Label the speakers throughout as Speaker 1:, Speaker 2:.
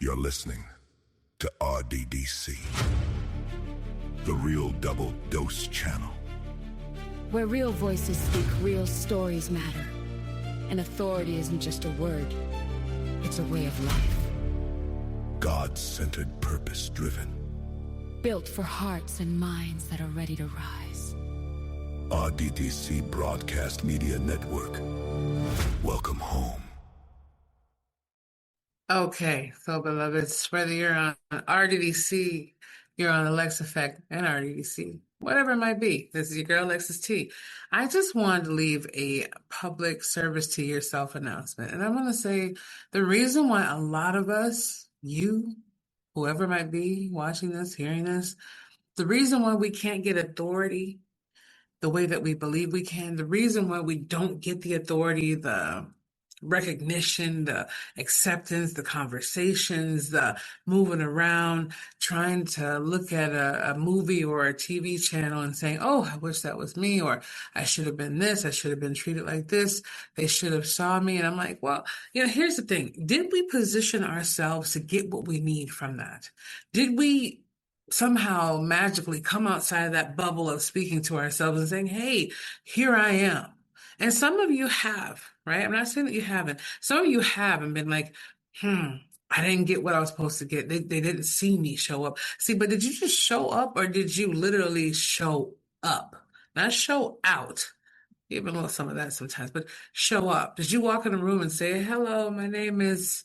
Speaker 1: You're listening to RDDC, the Real Double Dose Channel.
Speaker 2: Where real voices speak, real stories matter. And authority isn't just a word, it's a way of life.
Speaker 1: God-centered, purpose-driven.
Speaker 2: Built for hearts and minds that are ready to rise.
Speaker 1: RDDC Broadcast Media Network. Welcome home.
Speaker 3: Okay, so beloveds, whether you're on RDDC, you're on Alexa Effect and RDDC, whatever it might be, this is your girl Alexis T. I just wanted to leave a public service to yourself announcement. And I'm going to say the reason why a lot of us, you, whoever might be watching this, hearing this, the reason why we can't get authority the way that we believe we can, the reason why we don't get the authority, the recognition, the acceptance, the conversations, the moving around, trying to look at a movie or a TV channel and saying, oh, I wish that was me, or I should have been this, I should have been treated like this, they should have saw me. And I'm like, well, here's the thing. Did we position ourselves to get what we need from that? Did we somehow magically come outside of that bubble of speaking to ourselves and saying, hey, here I am? And some of you have, right? I'm not saying that you haven't. Some of you have and been like, I didn't get what I was supposed to get. They didn't see me show up. See, but did you just show up, or did you literally show up? Not show out. Even though some of that sometimes, but show up. Did you walk in a room and say, hello, my name is,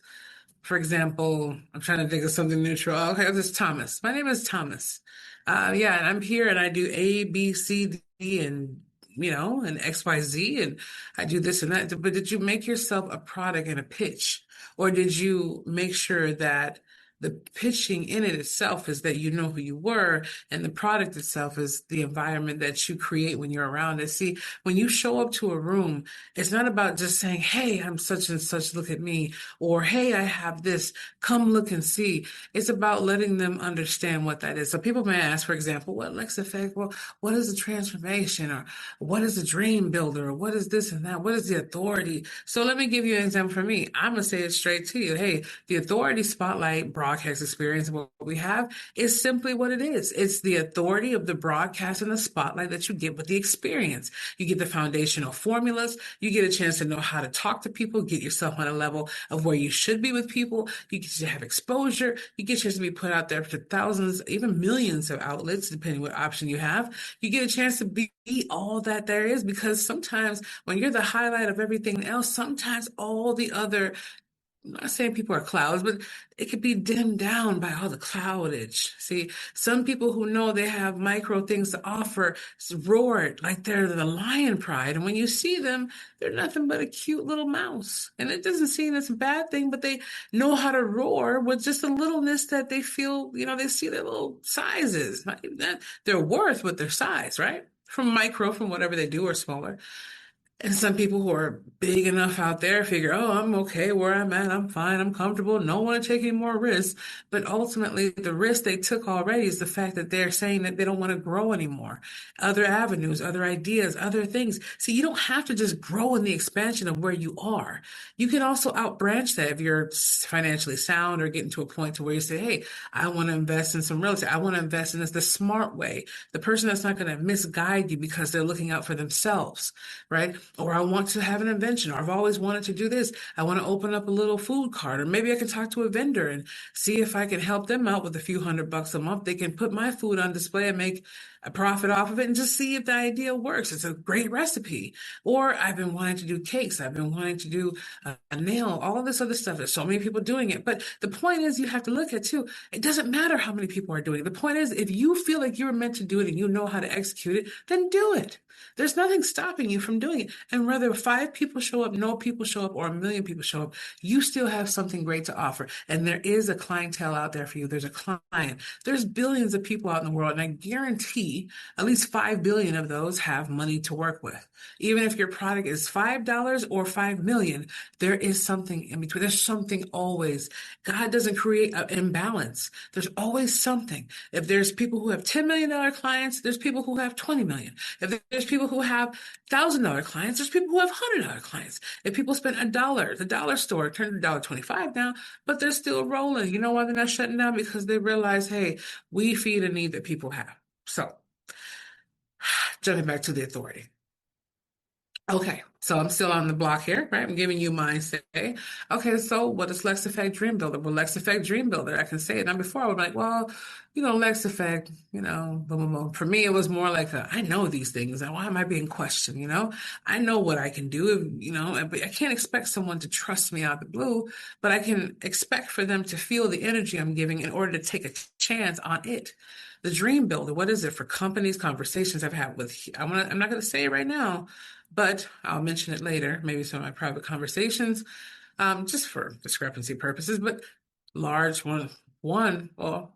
Speaker 3: for example, I'm trying to think of something neutral. Okay, this is Thomas. My name is Thomas. And I'm here and I do A, B, C, D, and and XYZ, and I do this and that. But did you make yourself a product and a pitch? Or did you make sure that the pitching in it itself is that you know who you were, and the product itself is the environment that you create when you're around it? See, when you show up to a room, it's not about just saying, hey, I'm such and such, look at me, or hey, I have this, come look and see. It's about letting them understand what that is. So people may ask, for example, what Alexa Effect? Well, what is a transformation? Or what is a dream builder? Or what is this and that? What is the authority? So let me give you an example for me. I'm going to say it straight to you. Hey, the authority spotlight broadcast experience, what we have is simply what it is. It's the authority of the broadcast and the spotlight that you get with the experience. You get the foundational formulas. You get a chance to know how to talk to people, get yourself on a level of where you should be with people. You get to have exposure. You get a chance to be put out there to thousands, even millions of outlets, depending what option you have. You get a chance to be all that there is, because sometimes when you're the highlight of everything else, sometimes all the other, I'm not saying people are clouds, but it could be dimmed down by all the cloudage. See, some people who know they have micro things to offer roar it like they're the lion pride. And when you see them, they're nothing but a cute little mouse. And it doesn't seem it's a bad thing, but they know how to roar with just a littleness that they feel, they see their little sizes. Not even that, their worth with their size, right? From whatever they do, or smaller. And some people who are big enough out there figure, oh, I'm okay where I'm at. I'm fine. I'm comfortable. Don't want to take any more risks. But ultimately, the risk they took already is the fact that they're saying that they don't want to grow anymore. Other avenues, other ideas, other things. See, you don't have to just grow in the expansion of where you are. You can also outbranch that if you're financially sound or getting to a point to where you say, hey, I want to invest in some real estate. I want to invest in this the smart way. The person that's not going to misguide you because they're looking out for themselves, right? Or I want to have an invention, or I've always wanted to do this. I want to open up a little food cart, or maybe I can talk to a vendor and see if I can help them out with a few $100 a month. They can put my food on display and make a profit off of it, and just see if the idea works. It's a great recipe. Or I've been wanting to do cakes. I've been wanting to do a nail, all of this other stuff. There's so many people doing it. But the point is, you have to look at too, it doesn't matter how many people are doing it. The point is, if you feel like you're meant to do it and you know how to execute it, then do it. There's nothing stopping you from doing it. And whether 5 people show up, no people show up, or 1 million people show up, you still have something great to offer. And there is a clientele out there for you. There's a client. There's billions of people out in the world. And I guarantee at least 5 billion of those have money to work with. Even if your product is $5 or 5 million, there is something in between. There's something always. God doesn't create an imbalance. There's always something. If there's people who have $10 million clients, there's people who have 20 million. If there's people who have $1,000 clients, clients. There's people who have $100 clients. If people spend $1, the dollar store turned to $1.25 now, but they're still rolling. You know why they're not shutting down? Because they realize, hey, we feed a need that people have. So, jumping back to the authority. Okay, so I'm still on the block here, right? I'm giving you mine say. Okay, so what is Lex Effect Dream Builder? Well, Lex Effect Dream Builder, I can say it. Now before I was like, well, Lex Effect, boom, boom, boom. For me, it was more like I know these things. Why am I being questioned? I know what I can do, but I can't expect someone to trust me out of the blue, but I can expect for them to feel the energy I'm giving in order to take a chance on it. The Dream Builder, what is it for companies, conversations I've had with, I'm not going to say it right now, but I'll mention it later, maybe some of my private conversations, just for discrepancy purposes. But large well,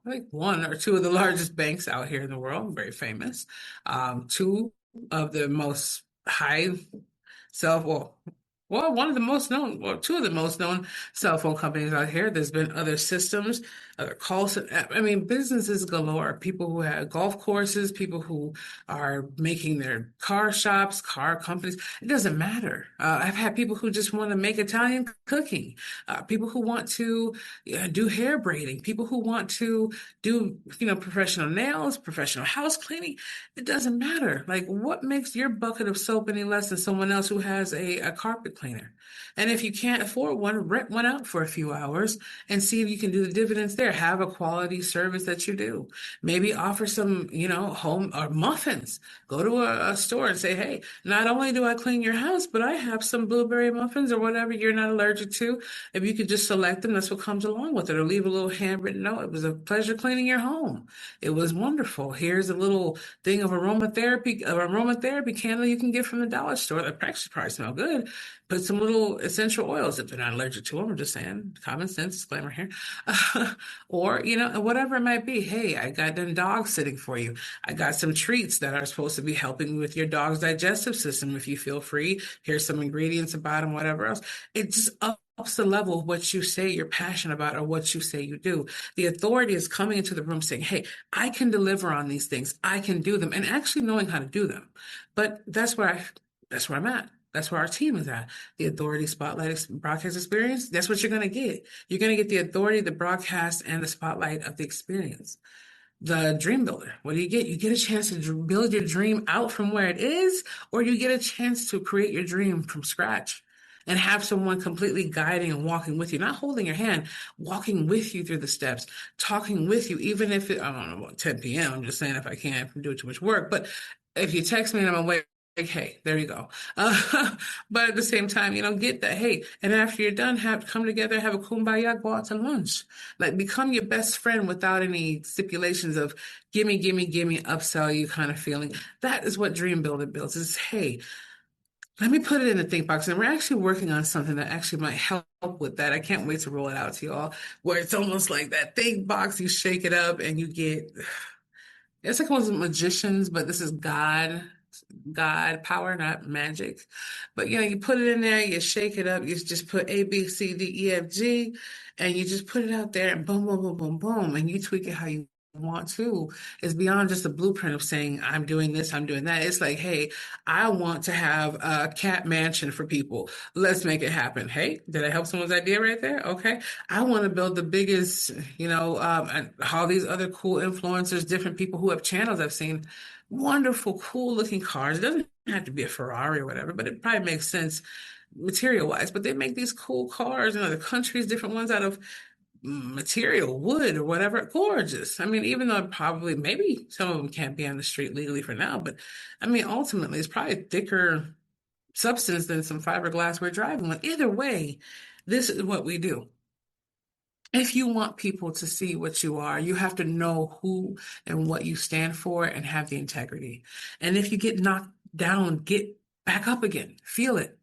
Speaker 3: I think one or two of the largest banks out here in the world, very famous. Two of the most high one of the most known, or two of the most known cell phone companies out here. There's been other systems, other calls. I mean, businesses galore. People who have golf courses, people who are making their car shops, car companies. It doesn't matter. I've had people who just want to make Italian cooking, people who want to do hair braiding, people who want to do, professional nails, professional house cleaning. It doesn't matter. Like, what makes your bucket of soap any less than someone else who has a carpet cleaner? And if you can't afford one, rent one out for a few hours and see if you can do the dividends there. Have a quality service that you do. Maybe offer some, home or muffins. Go to a store and say, hey, not only do I clean your house, but I have some blueberry muffins or whatever you're not allergic to. If you could just select them, that's what comes along with it. Or leave a little handwritten note. It was a pleasure cleaning your home. It was wonderful. Here's a little thing of aromatherapy candle you can get from the dollar store that actually probably smell good. Put some little essential oils if they're not allergic to them. I'm just saying, common sense disclaimer here. Or, whatever it might be. Hey, I got them dogs sitting for you. I got some treats that are supposed to be helping with your dog's digestive system. If you feel free, here's some ingredients about them, whatever else. It just ups the level of what you say you're passionate about or what you say you do. The authority is coming into the room saying, hey, I can deliver on these things. I can do them, and actually knowing how to do them. But that's where I'm at. That's where our team is at. The authority, spotlight, broadcast experience. That's what you're going to get. You're going to get the authority, the broadcast, and the spotlight of the experience. The dream builder. What do you get? You get a chance to build your dream out from where it is, or you get a chance to create your dream from scratch and have someone completely guiding and walking with you, not holding your hand, walking with you through the steps, talking with you, even if I don't know, about 10 p.m. I'm just saying if I can't do too much work. But if you text me and I'm awake, hey, there you go. But at the same time, get that. Hey, and after you're done, come together, have a kumbaya, go out to lunch. Like, become your best friend without any stipulations of gimme, upsell you kind of feeling. That is what Dream Builder builds. Is, hey, let me put it in the think box. And we're actually working on something that actually might help with that. I can't wait to roll it out to y'all, where it's almost like that think box. You shake it up and you get, it's like one of those magicians, but this is God power, not magic. But you put it in there, you shake it up, you just put A, B, C, D, E, F, G, and you just put it out there and boom, boom, boom, boom, boom, and you tweak it how you want to. It's beyond just a blueprint of saying, I'm doing this, I'm doing that. It's like, hey, I want to have a cat mansion for people. Let's make it happen. Hey, did I help someone's idea right there? Okay. I want to build the biggest, and all these other cool influencers, different people who have channels I've seen. Wonderful, cool looking cars. It doesn't have to be a Ferrari or whatever, but it probably makes sense material wise. But they make these cool cars in other countries, different ones out of material, wood or whatever. Gorgeous. I mean, even though probably maybe some of them can't be on the street legally for now, but I mean, ultimately it's probably thicker substance than some fiberglass we're driving with. Either way, this is what we do. If you want people to see what you are, you have to know who and what you stand for and have the integrity. And if you get knocked down, get back up again. Feel it.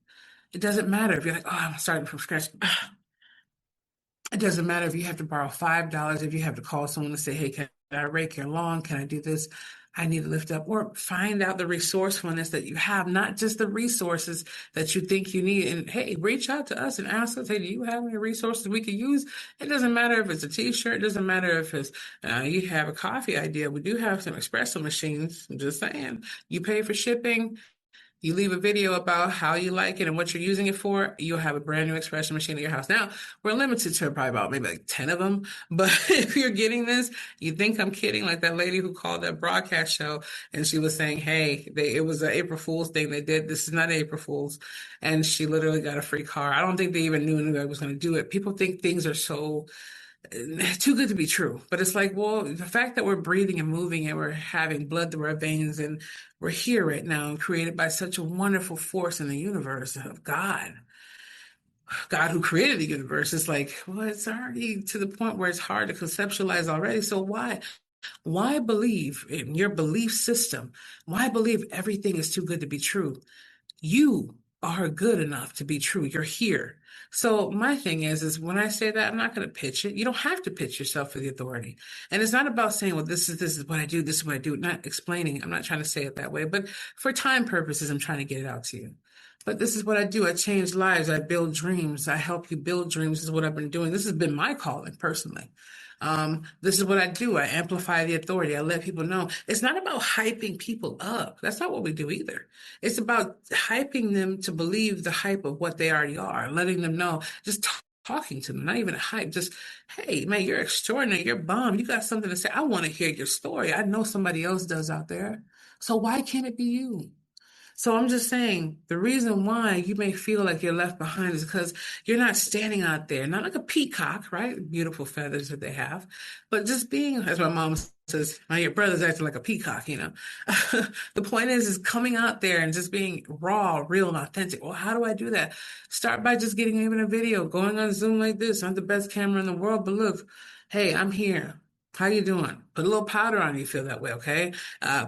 Speaker 3: It doesn't matter if you're like, oh, I'm starting from scratch. It doesn't matter if you have to borrow $5, if you have to call someone to say, hey, can I rake your lawn? Can I do this? I need to lift up, or find out the resourcefulness that you have, not just the resources that you think you need. And hey, reach out to us and ask us, hey, do you have any resources we could use? It doesn't matter if it's a t-shirt. It doesn't matter if it's, you have a coffee idea. We do have some espresso machines. I'm just saying, you pay for shipping. You leave a video about how you like it and what you're using it for, you'll have a brand new expression machine at your house. Now, we're limited to probably about maybe like 10 of them. But if you're getting this, you think I'm kidding, like that lady who called that broadcast show and she was saying, hey, it was an April Fool's thing they did. This is not April Fool's. And she literally got a free car. I don't think they even knew anybody was going to do it. People think things are so too good to be true. But it's like, well, the fact that we're breathing and moving and we're having blood through our veins and we're here right now, created by such a wonderful force in the universe of God. God who created the universe, is like, well, it's already to the point where it's hard to conceptualize already. So why believe in your belief system? Why believe everything is too good to be true? You are good enough to be true. You're here. So my thing is when I say that, I'm not going to pitch it. You don't have to pitch yourself for the authority. And it's not about saying, well, this is what I do. This is what I do. Not explaining. I'm not trying to say it that way, but for time purposes, I'm trying to get it out to you. But this is what I do. I change lives. I build dreams. I help you build dreams. This is what I've been doing. This has been my calling personally. This is what I do. I amplify the authority. I let people know. It's not about hyping people up. That's not what we do either. It's about hyping them to believe the hype of what they already are, letting them know, just talking to them, not even a hype, just, hey, man, you're extraordinary. You're bomb. You got something to say. I want to hear your story. I know somebody else does out there. So why can't it be you? So I'm just saying the reason why you may feel like you're left behind is because you're not standing out there, not like a peacock, right? Beautiful feathers that they have, but just being, as my mom says, your brother's acting like a peacock, you know. The point is coming out there and just being raw, real, and authentic. Well, how do I do that? Start by just getting even a video, going on Zoom like this. I'm the best camera in the world, but look, hey, I'm here. How you doing? Put a little powder on if you feel that way, okay?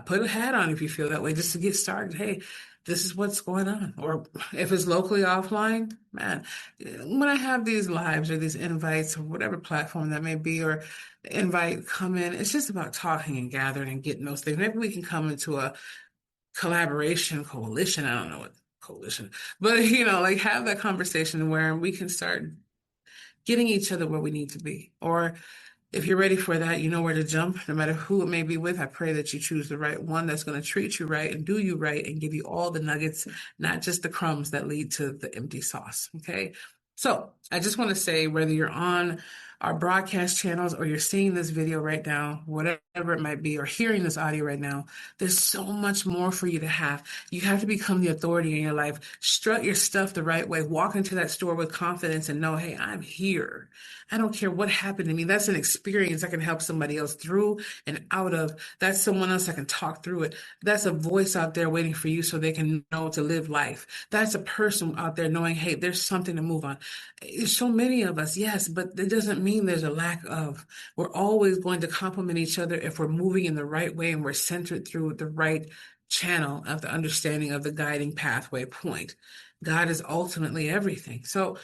Speaker 3: Put a hat on if you feel that way, just to get started. Hey, this is what's going on. Or if it's locally offline, man, when I have these lives or these invites or whatever platform that may be, or invite come in, it's just about talking and gathering and getting those things. Maybe we can come into a coalition. I don't know what coalition, but like have that conversation where we can start getting each other where we need to be. Or if you're ready for that, you know where to jump, no matter who it may be with. I pray that you choose the right one that's going to treat you right and do you right and give you all the nuggets, not just the crumbs that lead to the empty sauce. Okay. So I just want to say, whether you're on our broadcast channels or you're seeing this video right now, whatever it might be, or hearing this audio right now, there's so much more for you to have. You have to become the authority in your life. Strut your stuff the right way. Walk into that store with confidence and know, hey, I'm here. I don't care what happened to me. That's an experience I can help somebody else through and out of. That's someone else I can talk through it. That's a voice out there waiting for you so they can know to live life. That's a person out there knowing, hey, there's something to move on. There's so many of us, yes, but it doesn't mean there's a lack of. We're always going to complement each other if we're moving in the right way and we're centered through the right channel of the understanding of the guiding pathway point. God is ultimately everything. So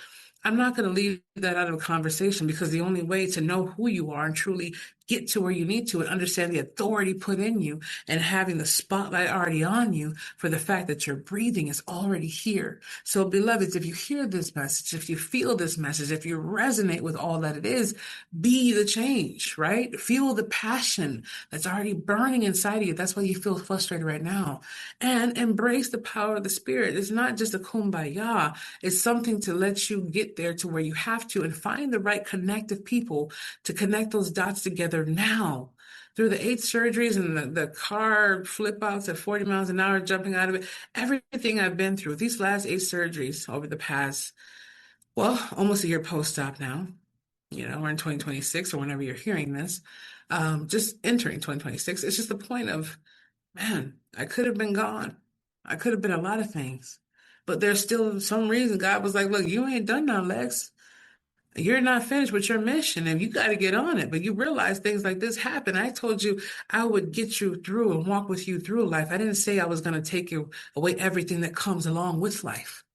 Speaker 3: I'm not going to leave that out of a conversation, because the only way to know who you are and truly get to where you need to and understand the authority put in you and having the spotlight already on you for the fact that your breathing is already here. So beloveds, if you hear this message, if you feel this message, if you resonate with all that it is, be the change, right? Feel the passion that's already burning inside of you. That's why you feel frustrated right now. And embrace the power of the Spirit. It's not just a kumbaya. It's something to let you get there to where you have to, and find the right connective people to connect those dots together now. Through the 8 surgeries and the car flip outs at 40 miles an hour, jumping out of it, everything I've been through, these last 8 surgeries over the past, well, almost a year post-op now, we're in 2026 or whenever you're hearing this, just entering 2026. It's just the point of, man, I could have been gone. I could have been a lot of things, but there's still some reason God was like, look, you ain't done now, Lex. You're not finished with your mission and you got to get on it. But you realize things like this happen. I told you I would get you through and walk with you through life. I didn't say I was going to take you away everything that comes along with life.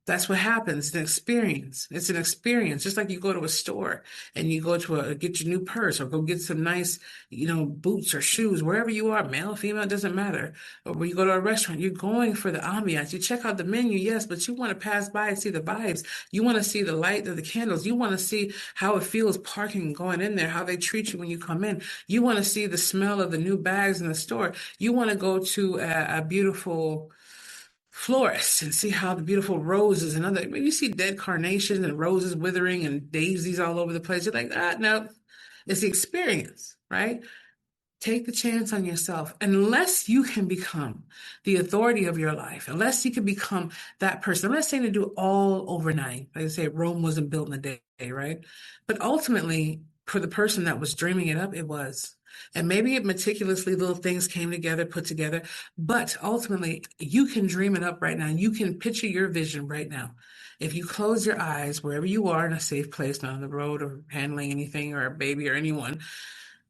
Speaker 3: That's what happens. It's an experience. It's an experience. Just like you go to a store and you go to get your new purse or go get some nice, boots or shoes, wherever you are, male, female, it doesn't matter. Or when you go to a restaurant, you're going for the ambiance. You check out the menu, yes, but you want to pass by and see the vibes. You want to see the light of the candles. You want to see how it feels parking and going in there, how they treat you when you come in. You want to see the smell of the new bags in the store. You want to go to a beautiful florist and see how the beautiful roses and other, when you see dead carnations and roses withering and daisies all over the place, you're like, no, it's the experience, right? Take the chance on yourself. Unless you can become the authority of your life, unless you can become that person. I'm not saying to do it all overnight. Like I say, Rome wasn't built in a day, right? But ultimately, for the person that was dreaming it up, it was. And maybe it meticulously little things came together, put together, but ultimately you can dream it up right now. You can picture your vision right now. If you close your eyes, wherever you are in a safe place, not on the road or handling anything or a baby or anyone,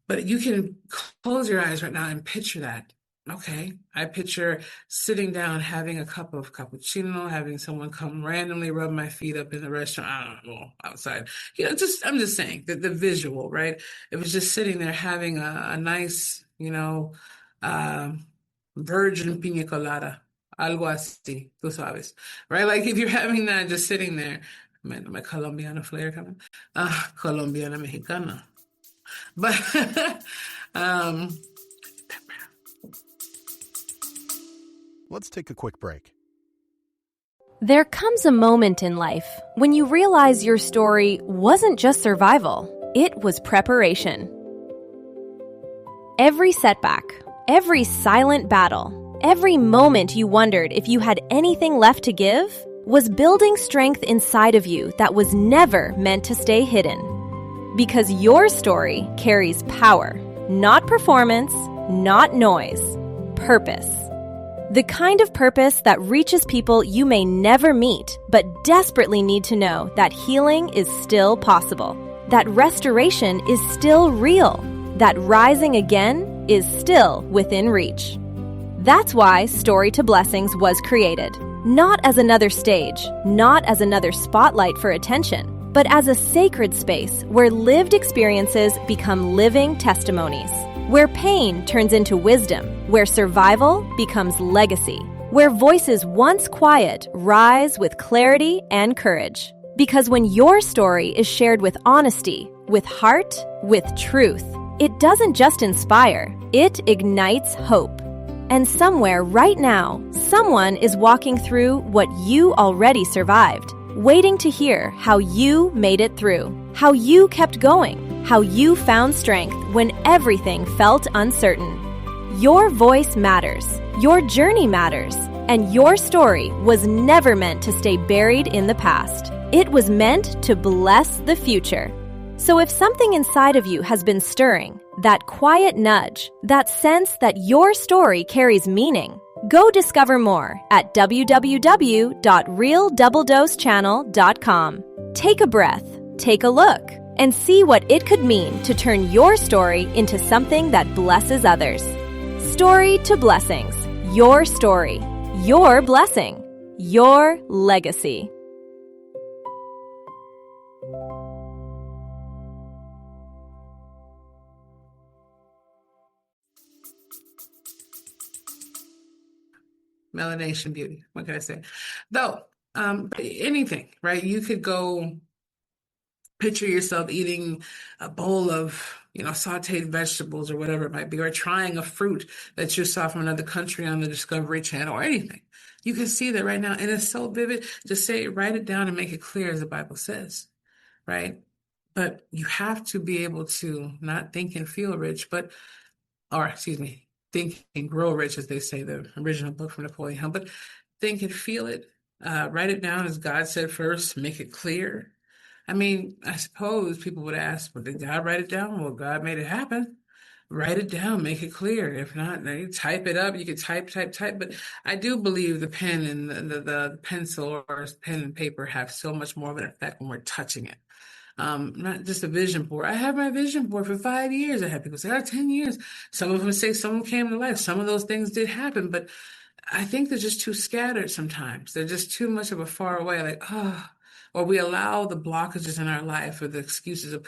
Speaker 3: but you can close your eyes right now and picture that. Okay, I picture sitting down, having a cup of cappuccino, having someone come randomly rub my feet up in the restaurant. I don't know, outside. I'm just saying that the visual, right? It was just sitting there having a nice, uh, virgin piña colada, algo así, tú sabes, right? Like if you're having that, just sitting there, my Colombiana flair coming, Colombiana Mexicana. But um,
Speaker 4: Let's take a quick break.
Speaker 5: There comes a moment in life when you realize your story wasn't just survival, it was preparation. Every setback, every silent battle, every moment you wondered if you had anything left to give was building strength inside of you that was never meant to stay hidden. Because your story carries power, not performance, not noise, purpose. The kind of purpose that reaches people you may never meet, but desperately need to know that healing is still possible, that restoration is still real, that rising again is still within reach. That's why Story to Blessings was created, not as another stage, not as another spotlight for attention, but as a sacred space where lived experiences become living testimonies, where pain turns into wisdom, where survival becomes legacy, where voices once quiet rise with clarity and courage. Because when your story is shared with honesty, with heart, with truth, it doesn't just inspire, it ignites hope. And somewhere right now, someone is walking through what you already survived, waiting to hear how you made it through, how you kept going, how you found strength when everything felt uncertain. Your voice matters, your journey matters, and your story was never meant to stay buried in the past. It was meant to bless the future. So if something inside of you has been stirring, that quiet nudge, that sense that your story carries meaning, go discover more at www.realdoubledosechannel.com. Take a breath, take a look, and see what it could mean to turn your story into something that blesses others. Story to Blessings. Your story, your blessing, your legacy.
Speaker 3: melanation beauty. What can I say? Though, anything, right? You could go picture yourself eating a bowl of, sauteed vegetables or whatever it might be, or trying a fruit that you saw from another country on the Discovery Channel or anything. You can see that right now, and it's so vivid. Just write it down and make it clear as the Bible says, right? But you have to be able to not think and feel rich, think and grow rich, as they say, the original book from Napoleon Hill, but think and feel it. Write it down as God said first, make it clear. I mean, I suppose people would ask, well, did God write it down? Well, God made it happen. Write it down, make it clear. If not, then you type it up. You can type. But I do believe the pen and the pencil or pen and paper have so much more of an effect when we're touching it. Not just a vision board. I have my vision board for 5 years. I had people say, 10 years. Some of them say someone came to life. Some of those things did happen, but I think they're just too scattered sometimes. They're just too much of a far away, or we allow the blockages in our life or the excuses of,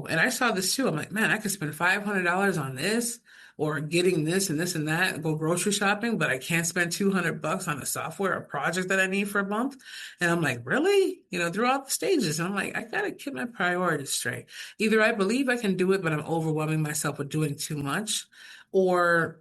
Speaker 3: and I saw this too. I'm like, man, I could spend $500 on this or getting this and this and that, go grocery shopping, but I can't spend $200 on a software or project that I need for a month. And I'm like, really? Throughout the stages. And I'm like, I got to keep my priorities straight. Either I believe I can do it, but I'm overwhelming myself with doing too much, or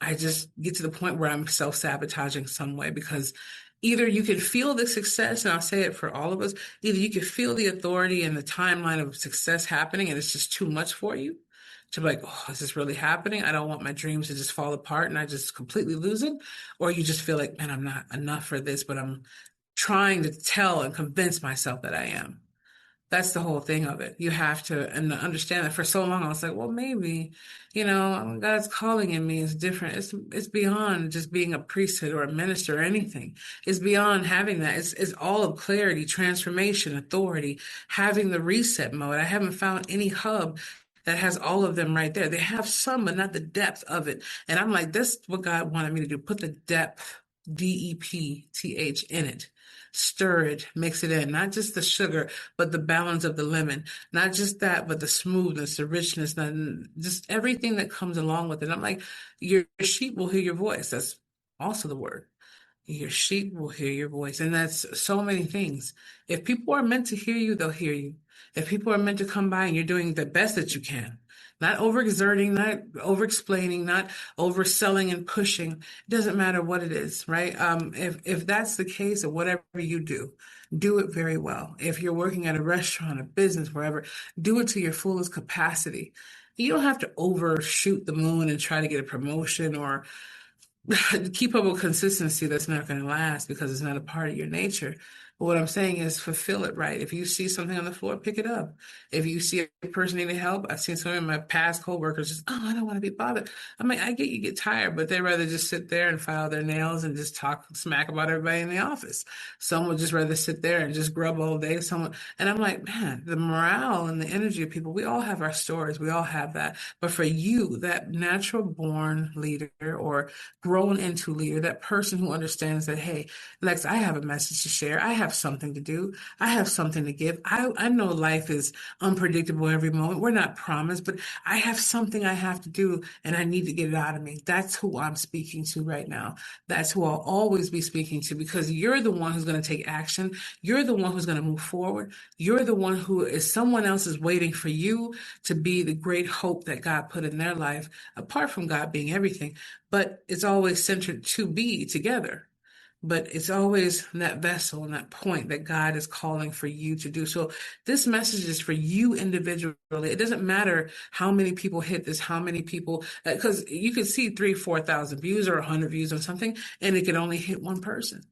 Speaker 3: I just get to the point where I'm self-sabotaging some way because either you can feel the success, and I'll say it for all of us, either you can feel the authority and the timeline of success happening and it's just too much for you to be like, oh, is this really happening? I don't want my dreams to just fall apart and I just completely lose it. Or you just feel like, man, I'm not enough for this, but I'm trying to tell and convince myself that I am. That's the whole thing of it. You have to and understand that for so long I was like, well, maybe, God's calling in me is different. It's beyond just being a priesthood or a minister or anything. It's beyond having that. It's all of clarity, transformation, authority, having the reset mode. I haven't found any hub that has all of them right there. They have some, but not the depth of it. And I'm like, that's what God wanted me to do. Put the depth, DEPTH in it. Stir it, mix it in, not just the sugar, but the balance of the lemon, not just that, but the smoothness, the richness, and just everything that comes along with it. I'm like, your sheep will hear your voice. That's also the word. Your sheep will hear your voice. And that's so many things. If people are meant to hear you, they'll hear you. If people are meant to come by and you're doing the best that you can, not overexerting, not overexplaining, not overselling and pushing. It doesn't matter what it is, right? If that's the case, or whatever you do it very well. If you're working at a restaurant, a business, wherever, do it to your fullest capacity. You don't have to overshoot the moon and try to get a promotion or keep up with consistency that's not going to last because it's not a part of your nature. But what I'm saying is fulfill it right. If you see something on the floor, pick it up. If you see a person needing help, I've seen some of my past coworkers just, oh, I don't want to be bothered. I mean, I get you get tired, but they'd rather just sit there and file their nails and just talk smack about everybody in the office. Some would just rather sit there and just grub all day. And I'm like, man, the morale and the energy of people, we all have our stories. We all have that. But for you, that natural born leader or grown into leader, that person who understands that, hey, Lex, I have a message to share. I have something to do. I have something to give. I know life is unpredictable every moment. We're not promised, but I have something I have to do and I need to get it out of me. That's who I'm speaking to right now. That's who I'll always be speaking to because you're the one who's going to take action. You're the one who's going to move forward. You're the one who is someone else is waiting for you to be the great hope that God put in their life, apart from God being everything. But it's always centered to be together. But it's always that vessel and that point that God is calling for you to do. So this message is for you individually. It doesn't matter how many people hit this, how many people, because you could see 3,000-4,000 views or 100 views on something, and it could only hit one person.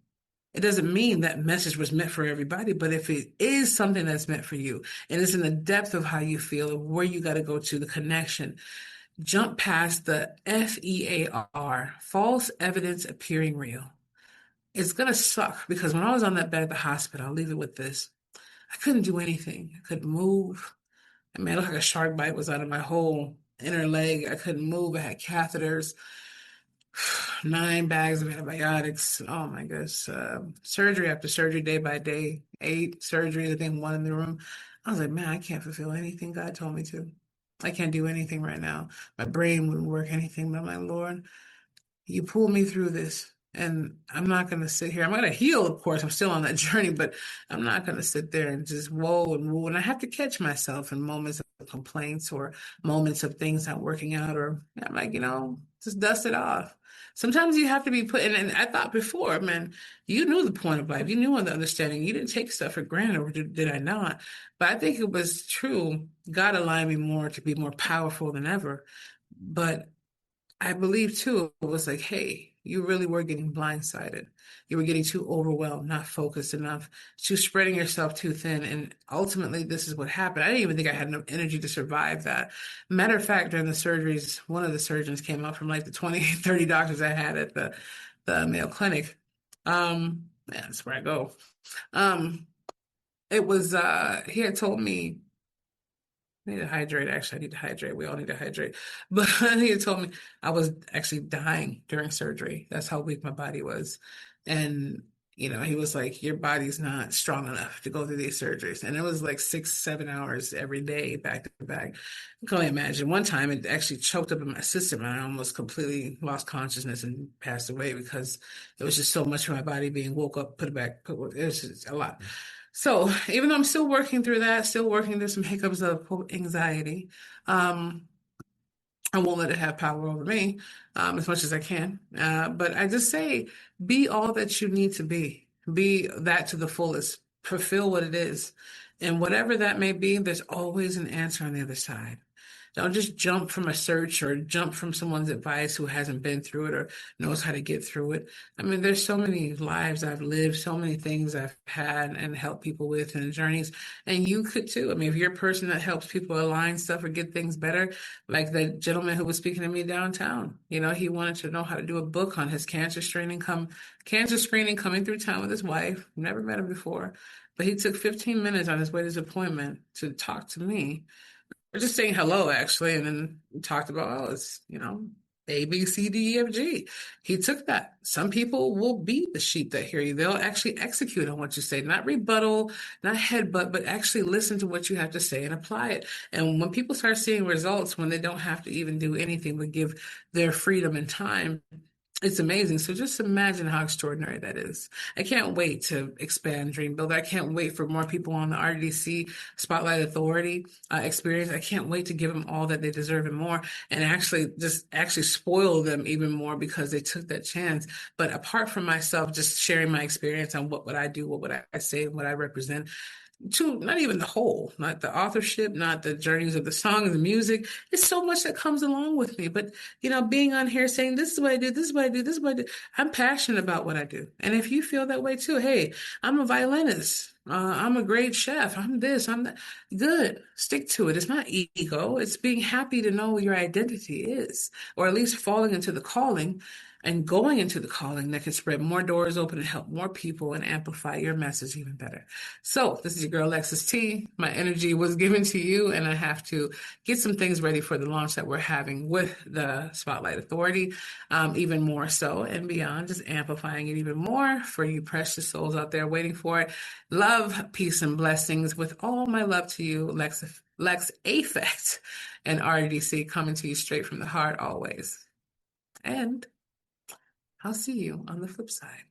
Speaker 3: It doesn't mean that message was meant for everybody, but if it is something that's meant for you, and it's in the depth of how you feel, of where you got to go to, the connection, jump past the FEAR, false evidence appearing real. It's going to suck because when I was on that bed at the hospital, I'll leave it with this. I couldn't do anything. I couldn't move. I mean, it looked like a shark bite was out of my whole inner leg. I couldn't move. I had catheters, 9 bags of antibiotics. Oh my gosh. Surgery after surgery, day by day, 8 surgeries, I think 1 in the room. I was like, man, I can't fulfill anything God told me to. I can't do anything right now. My brain wouldn't work anything, but I'm like, Lord, you pulled me through this. And I'm not going to sit here. I'm going to heal, of course. I'm still on that journey, but I'm not going to sit there and just woe and woo. And I have to catch myself in moments of complaints or moments of things not working out. Or I'm like, just dust it off. Sometimes you have to be put in. And I thought before, man, you knew the point of life. You knew the understanding. You didn't take stuff for granted, or did I not? But I think it was true. God aligned me more to be more powerful than ever. But I believe too, it was like, hey, you really were getting blindsided. You were getting too overwhelmed, not focused enough, too spreading yourself too thin. And ultimately, this is what happened. I didn't even think I had enough energy to survive that. Matter of fact, during the surgeries, one of the surgeons came up from like the 20, 30 doctors I had at the Mayo Clinic. That's where I go. It was, he had told me, I need to hydrate. Actually, I need to hydrate. We all need to hydrate. But he had told me I was actually dying during surgery. That's how weak my body was. And, he was like, your body's not strong enough to go through these surgeries. And it was like 6-7 hours every day, back to back. I can only imagine. One time it actually choked up in my system and I almost completely lost consciousness and passed away because it was just so much for my body being woke up, put it back. It was just a lot. So even though I'm still working through that, still working through some hiccups of quote anxiety, I won't let it have power over me as much as I can. But I just say, be all that you need to be. Be that to the fullest. Fulfill what it is. And whatever that may be, there's always an answer on the other side. Don't just jump from a search or jump from someone's advice who hasn't been through it or knows how to get through it. I mean, there's so many lives I've lived, so many things I've had and helped people with and journeys. And you could too. I mean, if you're a person that helps people align stuff or get things better, like the gentleman who was speaking to me downtown, he wanted to know how to do a book on his cancer screening coming through town with his wife. Never met him before, but he took 15 minutes on his way to his appointment to talk to me. We're just saying hello, actually, and then we talked about, oh, it's, A, B, C, D, E, F, G. He took that. Some people will be the sheep that hear you. They'll actually execute on what you say, not rebuttal, not headbutt, but actually listen to what you have to say and apply it. And when people start seeing results, when they don't have to even do anything but give their freedom and time, it's amazing. So just imagine how extraordinary that is. I can't wait to expand Dream Builder. I can't wait for more people on the RDC Spotlight Authority experience. I can't wait to give them all that they deserve and more, and actually spoil them even more because they took that chance. But apart from myself, just sharing my experience on what would I do, what would I say, and what I represent, to not even the whole, not the authorship, not the journeys of the song and the music. It's so much that comes along with me. But, being on here saying, this is what I do, this is what I do, this is what I do. I'm passionate about what I do. And if you feel that way too, hey, I'm a violinist. I'm a great chef. I'm this, I'm that. Good. Stick to it. It's not ego. It's being happy to know what your identity is, or at least falling into the calling and going into the calling that can spread more doors open and help more people and amplify your message even better. So this is your girl, Lexus T. My energy was given to you, and I have to get some things ready for the launch that we're having with the Spotlight Authority, even more so and beyond, just amplifying it even more for you precious souls out there waiting for it. Love, peace, and blessings with all my love to you, Lex Affect and RDC, coming to you straight from the heart always. And I'll see you on the flip side.